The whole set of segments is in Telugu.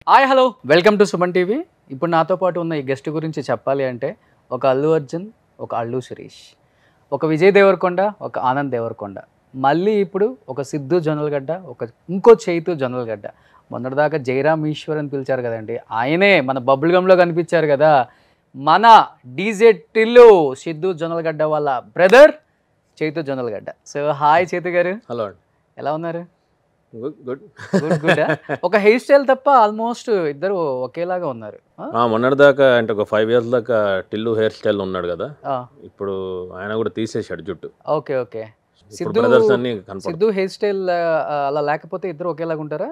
Hi hello welcome to Suman TV. ఇప్పుడు నాతో పాటు ఉన్న ఈ గెస్ట్ గురించి చెప్పాలి అంటే ఒక అల్లు అర్జున్, ఒక అల్లు శిరీష్, ఒక విజయ్ దేవరకొండ, ఒక ఆనంద్ దేవరకొండ, మళ్ళీ ఇప్పుడు ఒక సిద్ధు జొన్నలగడ్డ, ఇంకో చైతు జొన్నలగడ్డ. మొన్నటిదాకా జయరామ్ ఈశ్వర్ అని పిలిచారు కదండి, ఆయనే మన బబుల్ గమ్లో కనిపించారు కదా, మన డీజే టిల్లు సిద్ధు జొన్నలగడ్డ వాళ్ళ brother Chaitu Jonnalagadda. So hi Chaitu గారు. హలో, ఎలా ఉన్నారు? Good good good. ఒక హెయిర్ స్టైల్ తప్ప ఆల్మోస్ట్ ఇద్దరు ఒకేలాగా ఉన్నారు. మొన్నటిదాకా అంటే ఒక 5 years దాకా టిల్లు హెయిర్ స్టైల్ ఉన్నాడు కదా, ఇప్పుడు ఆయన కూడా తీసేశాడు జుట్టు. Okay okay. Siddhu hair style అలా లేకపోతే ఇద్దరు ఒకేలాగా ఉంటారా?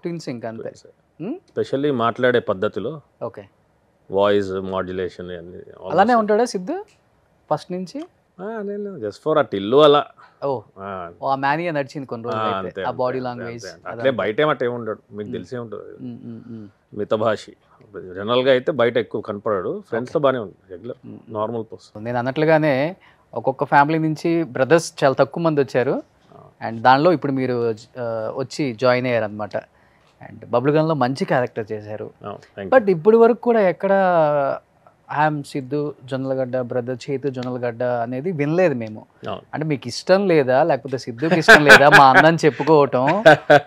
ట్విన్స్ ఇంకా అంతే. స్పెషల్లీ మాట్లాడే పద్ధతిలో, ఓకే, వాయిస్ మాడ్యులేషన్ అలానే ఉంటాడా సిద్ధు ఫస్ట్ నుంచి? జస్ట్ ఫర్ ఆ టిల్లు అలా. ఆ మేనియా నడిచింది కొన్ని రోజులు, ఆ బాడీ లాంగ్వేజ్ అట్లే. బయట ఏమంటే ఏముంటాడు మీకు తెలిసే ఉంటుంది, మితభాషి. జనరల్గా అయితే బయట ఎక్కువ కనపడాడు, ఫ్రెండ్స్తో బాగానే ఉంది, రెగ్యులర్ నార్మల్ పర్సన్. నేను అన్నట్లుగానే ఒక్కొక్క ఫ్యామిలీ నుంచి బ్రదర్స్ చాలా తక్కువ మంది వచ్చారు, అండ్ దానిలో ఇప్పుడు మీరు వచ్చి జాయిన్ అయ్యారు అనమాట. అండ్ బబుల్ గమ్లో మంచి క్యారెక్టర్ చేశారు. బట్ ఇప్పుడు వరకు కూడా ఎక్కడ ఐఎమ్ సిద్ధు జొన్నలగడ్డ బ్రదర్ చైతు జొన్నలగడ్డ అనేది వినలేదు మేము. అంటే మీకు ఇష్టం లేదా, లేకపోతే సిద్ధుకి ఇష్టం లేదా మా అన్నని చెప్పుకోవటం?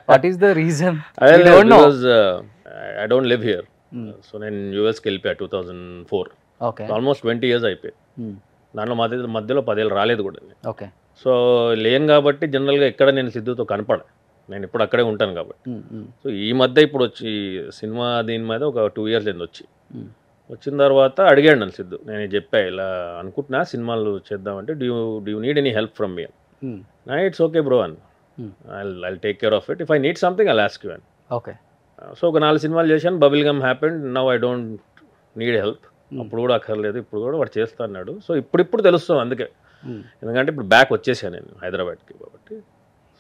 What is the reason? I don't live here. So నేను యూఎస్కి వెళ్ళిపోయా 2004. ఆల్మోస్ట్ 20 years అయిపోయి. దాంట్లో మధ్యలో 10 ఏళ్ళు రాలేదు కూడా. ఓకే. సో లేను కాబట్టి జనరల్గా ఎక్కడ నేను సిద్ధుతో కనపడ, నేను ఇప్పుడు అక్కడే ఉంటాను కాబట్టి. సో ఈ మధ్య ఇప్పుడు వచ్చి సినిమా దీని మీద ఒక 2 years అయింది వచ్చి. వచ్చిన తర్వాత అడిగాడు నన్ను సిద్ధు, నేను చెప్పా ఇలా అనుకుంటున్నా సినిమాలు చేద్దామంటే, do you need any help from me అని. ఇట్స్ ఓకే బ్రో అని, I take care of it, if I need something I ask you అని. ఓకే. సో ఒక 4 సినిమాలు చేశాను, bubble gum happened, now I don't need help. అప్పుడు కూడా అక్కర్లేదు, ఇప్పుడు కూడా వాడు చేస్తా అన్నాడు. సో ఇప్పుడు తెలుస్తుంది అందుకే, ఎందుకంటే ఇప్పుడు బ్యాక్ వచ్చేసాను నేను హైదరాబాద్కి కాబట్టి.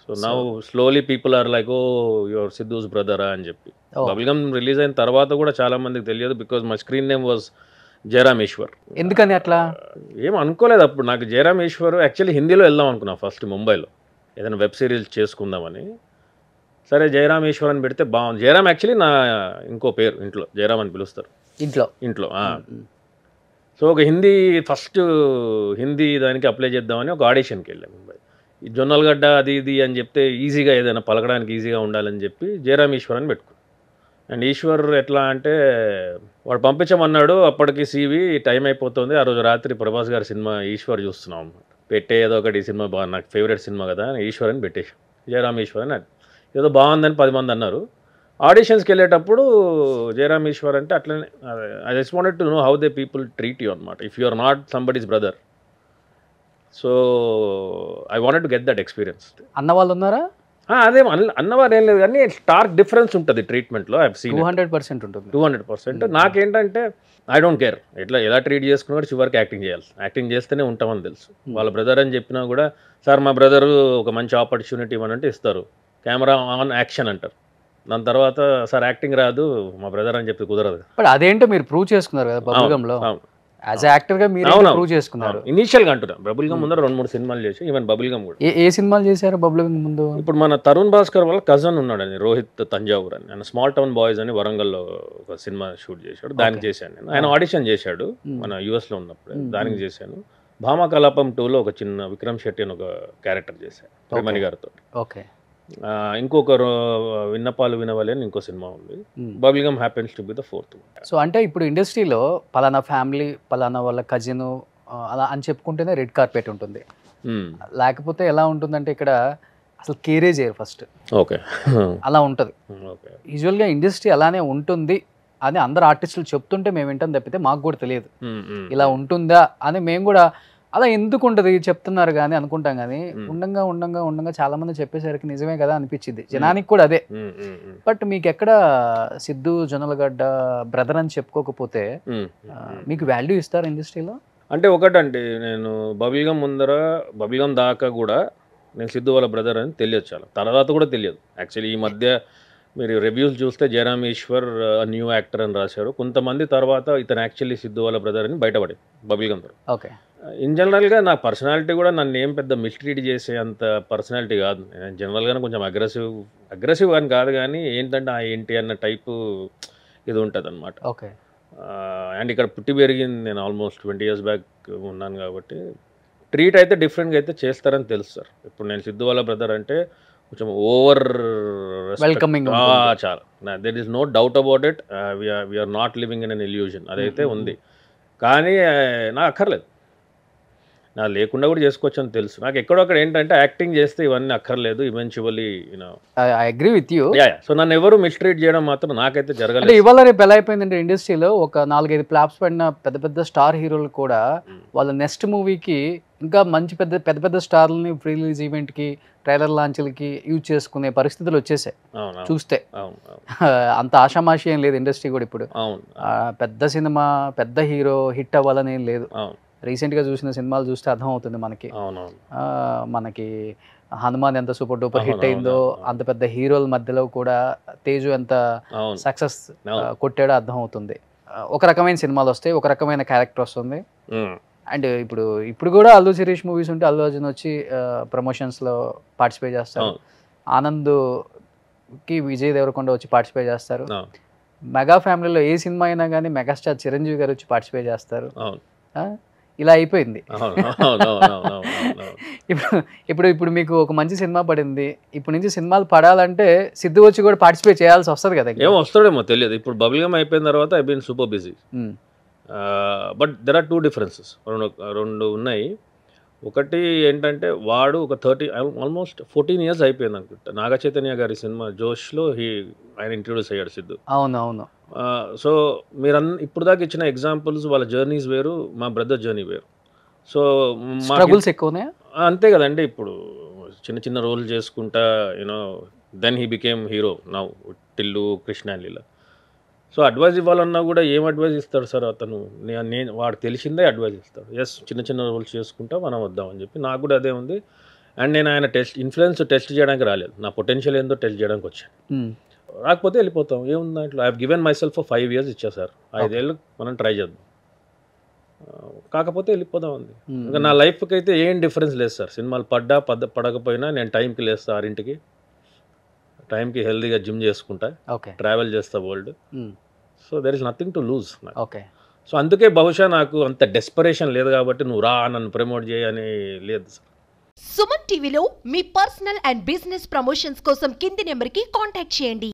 So now slowly people are like, oh your Siddhu's బ్రదరా అని చెప్పి. బబుల్ గమ్ రిలీజ్ అయిన తర్వాత కూడా చాలా మందికి తెలియదు, because my screen name was Jayaram Eshwar. ఎందుకని అట్లా? ఏం అనుకోలేదు అప్పుడు. నాకు జయరామ్ ఈశ్వర్ యాక్చువల్లీ హిందీలో వెళ్దాం అనుకున్నా ఫస్ట్, ముంబైలో ఏదైనా వెబ్ సిరీస్ చేసుకుందామని. సరే జయరామ్ ఈశ్వర్ అని పెడితే బాగుంది. జయరామ్ యాక్చువల్లీ నా ఇంకో పేరు, ఇంట్లో జయరామ్ అని పిలుస్తారు ఇంట్లో. సో ఒక హిందీ దానికి అప్లై చేద్దామని ఒక ఆడిషన్కి వెళ్ళాను ముంబై. ఈ జొన్నలగడ్డ అది ఇది అని చెప్తే ఈజీగా ఏదైనా పలకడానికి ఈజీగా ఉండాలని చెప్పి జయరామ్ ఈశ్వర్ అని పెట్టుకున్నాను. అండ్ ఈశ్వర్ ఎట్లా అంటే వాడు పంపించమన్నాడు, అప్పటికి CV టైం అయిపోతుంది. ఆ రోజు రాత్రి ప్రభాస్ గారి సినిమా ఈశ్వర్ చూస్తున్నాం అన్నమాట. పెట్టే ఏదో ఒకటి సినిమా బాగా, నాకు ఫేవరెట్ సినిమా కదా, ఈశ్వర్ అని పెట్టేసాం. జయరామ్ ఈశ్వర్ అని ఏదో బాగుందని 10 మంది అన్నారు. ఆడిషన్స్కి వెళ్ళేటప్పుడు జయరామ్ ఈశ్వర్ అంటే అట్లనే, I just wanted to know how they people treat you అనమాట, if you are not somebody's brother. So I wanted to get that experience. అన్నవాళ్ళు ఉన్నారా? అదే అన్నవారు ఏం లేదు, కానీ స్టార్క్ డిఫరెన్స్ ఉంటుంది ట్రీట్మెంట్లో. ఐ హావ్ సీన్ 200% ఉంటుంది. 200%. నాకేంటంటే ఐ డోంట్ కేర్ ఎలా ట్రీట్ చేసుకున్నా కూడా చివరికి యాక్టింగ్ చేయాలి, యాక్టింగ్ చేస్తేనే ఉంటామని తెలుసు. వాళ్ళ బ్రదర్ అని చెప్పినా కూడా, సార్ మా బ్రదరు ఒక మంచి ఆపర్చునిటీ ఇవ్వనంటే ఇస్తారు, కెమెరా ఆన్ యాక్షన్ అంటారు. దాని తర్వాత సార్ యాక్టింగ్ రాదు మా బ్రదర్ అని చెప్పి కుదరదు. బట్ అదేంటో మీరు ప్రూవ్ చేసుకున్నారు కదా బబుల్ గమ్లో, యాజ్ యాక్టర్ గా మీరు ప్రూవ్ చేసుకున్నారు. ఇనిషియల్ గా అంటున్నా, బబుల్ గమ్ ముందర 2-3 సినిమాలు చేసి, ఈవెన్ బబుల్ గమ్ కూడా. ఏ సినిమాలు చేశారు బబుల్ గమ్ ముందు? ఇప్పుడు మన తరుణ్ భాస్కర్ వాళ్ళ కజన్ ఉన్నాడని, రోహిత్ తంజావూర్ అని, ఆయన స్మాల్ టౌన్ బాయ్స్ అని వరంగల్లో ఒక సినిమా షూట్ చేశాడు, దానికి చేశాను నేను. ఆయన ఆడిషన్ చేశాడు మన US లో ఉన్నప్పుడు, దానికి చేశాను. భామా కలాపం 2లో ఒక చిన్న విక్రమ్ శెట్టి అని ఒక క్యారెక్టర్ చేశాను ప్రేమణి గారితో. ఓకే. ఇంకొకరు విన్నపాలు వినవాలి అని ఇంకో సినిమా ఉంది. Bubble gum happens to be the 4th. So అంటే ఇప్పుడు ఇండస్ట్రీలో పలానా ఫ్యామిలీ, పలానా వాళ్ళ కజిన్ అలా అని చెప్పుకుంటేనే రెడ్ కార్పెట్ ఉంటుంది, లేకపోతే ఎలా ఉంటుందంటే ఇక్కడ అసలు కేరే చేయరు ఫస్ట్. ఓకే, అలా ఉంటుంది యూజువల్గా ఇండస్ట్రీ, అలానే ఉంటుంది అని అందరు ఆర్టిస్టులు చెప్తుంటే మేము వింటాం తప్పితే మాకు కూడా తెలియదు ఇలా ఉంటుందా అని. మేము కూడా అలా ఎందుకు ఉంటుంది చెప్తున్నారు కానీ అనుకుంటాం, కానీ ఉండంగా చాలా మంది చెప్పేసరికి నిజమే కదా అనిపించింది జనానికి కూడా అదే. బట్ మీకు ఎక్కడ సిద్ధు జొన్నలగడ్డ బ్రదర్ అని చెప్పుకోకపోతే మీకు వాల్యూ ఇస్తారు ఇండస్ట్రీలో? అంటే ఒకటండి, నేను బబుల్ గమ్ దాకా కూడా నేను సిద్ధు వాళ్ళ బ్రదర్ అని తెలియదు, చాలా తర్వాత కూడా తెలియదు. యాక్చువల్లీ ఈ మధ్య మీరు రివ్యూస్ చూస్తే జయరామ్ ఈశ్వర్ న్యూ యాక్టర్ అని రాశారు. కొంతమంది తర్వాత ఇతను యాక్చువల్లీ సిద్ధు వాళ్ళ బ్రదర్ అని బయటపడింది బబుల్ గమ్. ఓకే. ఇన్ జనరల్గా నా పర్సనాలిటీ కూడా నన్ను ఏం పెద్ద మిస్ట్రీట్ చేసే అంత పర్సనాలిటీ కాదు. నేను జనరల్గానే కొంచెం అగ్రెసివ్ అని కాదు, కానీ ఏంటంటే ఏంటి అన్న టైపు ఇది ఉంటుంది అనమాట. ఓకే. అండ్ ఇక్కడ పుట్టి పెరిగింది నేను ఆల్మోస్ట్ 20 years బ్యాక్ ఉన్నాను కాబట్టి ట్రీట్ అయితే డిఫరెంట్గా అయితే చేస్తారని తెలుసు సార్. ఇప్పుడు నేను సిద్ధు వాళ్ళ బ్రదర్ అంటే కొంచెం ఓవర్ వెల్కమింగ్ చాలా, there is no doubt about it. We are not living in an illusion, అదైతే ఉంది. కానీ నాకు అక్కర్లేదు, నా లేకుండా కూడా చేసుకోవచ్చు అని తెలుసు. నాకు ఎక్కడొక్కడ ఏంటంటే యాక్టింగ్ చేస్తే ఇవన్నీ అక్కర్లేదు, eventually you know. I agree with you. So నన్ను ఎవరు మిస్ట్రీట్ చేయడం మాత్రం నాకైతే జరగలేదు. అంటే ఇవాళ రేపు ఎలా అయిపోయిందంటే ఇండస్ట్రీలో ఒక 4-5 ఫ్లాప్స్ పడిన పెద్ద పెద్ద స్టార్ హీరోలు కూడా వాళ్ళ నెక్స్ట్ మూవీకి ఇంకా మంచి పెద్ద స్టార్లని ప్రీ రిలీజ్ ఈవెంట్కి, ట్రైలర్ లాంచ్లకి యూజ్ చేసుకునే పరిస్థితులు వచ్చేసాయి. చూస్తే అంత ఆషామాషి ఏం లేదు ఇండస్ట్రీ కూడా ఇప్పుడు. పెద్ద సినిమా పెద్ద హీరో హిట్ అవ్వాలని ఏం లేదు. రీసెంట్గా చూసిన సినిమాలు చూస్తే అర్థమవుతుంది మనకి. మనకి హనుమాన్ ఎంత సూపర్ డూపర్ హిట్ అయిందో అంత పెద్ద హీరోల మధ్యలో కూడా తేజు ఎంత సక్సెస్ కొట్టాడో అర్థమవుతుంది. ఒక రకమైన సినిమాలు వస్తాయి, ఒక రకమైన క్యారెక్టర్ వస్తుంది. అండ్ ఇప్పుడు కూడా అల్లు శిరీష్ మూవీస్ ఉంటే అల్లు అర్జున్ వచ్చి ప్రమోషన్స్లో పార్టిసిపేట్ చేస్తారు. ఆనంద్కి విజయ్ దేవరకొండ వచ్చి పార్టిసిపేట్ చేస్తారు. మెగా ఫ్యామిలీలో ఏ సినిమా అయినా కానీ మెగాస్టార్ చిరంజీవి గారు వచ్చి పార్టిసిపేట్ చేస్తారు. ఇలా అయిపోయింది. ఇప్పుడు మీకు ఒక మంచి సినిమా పడింది, ఇప్పుడు నుంచి సినిమాలు పడాలంటే సిద్ధు వచ్చి కూడా పార్టిసిపేట్ చేయాల్సి వస్తుంది కదా. ఏమో వస్తాడేమో తెలియదు. ఇప్పుడు బబుల్ గమ్ అయిపోయిన తర్వాత I been super busy. But there are 2 differences, రెండు ఉన్నాయి. ఒకటి ఏంటంటే వాడు ఒక ఆల్మోస్ట్ 14 years అయిపోయింది అనుకుంటా. నాగ చైతన్య గారి సినిమా జోష్లో ఆయన ఇంట్రొడ్యూస్ అయ్యాడు సిద్ధు. అవునవును. సో మీరు ఇప్పుడు దాకా ఇచ్చిన ఎగ్జాంపుల్స్ వాళ్ళ జర్నీస్ వేరు, మా బ్రదర్ జర్నీ వేరు. సో స్ట్రగుల్స్ ఎక్కువనే అంతే కదండి. ఇప్పుడు చిన్న చిన్న రోల్ చేసుకుంటా you know then he became hero now Tillu Krishna Leela. So advice ఇవ్వాలన్నా కూడా ఏం అడ్వైజ్ ఇస్తాడు సార్ అతను? నేను వాడు తెలిసిందే అడ్వైజ్ ఇస్తాడు. ఎస్ చిన్న చిన్న రోల్స్ చేసుకుంటా మనం వద్దామని చెప్పి నాకు కూడా అదే ఉంది. అండ్ నేను ఆయన ఇన్ఫ్లుయెన్స్ టెస్ట్ చేయడానికి రాలేదు, నా పొటెన్షియల్ ఏందో టెస్ట్ చేయడానికి వచ్చాను. రాకపోతే వెళ్ళిపోతాం, ఏముంది దాంట్లో. I have given my self 5 years ఇచ్చా సార్, 5 ఏళ్ళు మనం ట్రై చేద్దాం, కాకపోతే వెళ్ళిపోదాం ఉంది. ఇంకా నా లైఫ్కి అయితే ఏం డిఫరెన్స్ లేదు సార్. సినిమాలు పడకపోయినా నేను టైంకి లేస్తా, 6ంటికి టైంకి హెల్దీగా జిమ్ చేసుకుంటా, ట్రావెల్ చేస్తా world. So there is nothing to lose. So అందుకే బహుశా నాకు అంత డెస్పరేషన్ లేదు కాబట్టి నువ్వు రా నన్ను ప్రమోట్ చేయని లేదు సార్. సుమన్ టీవీలో మీ పర్సనల్ అండ్ బిజినెస్ ప్రమోషన్స్ కోసం కింది నెంబర్కి కాంటాక్ట్ చేయండి.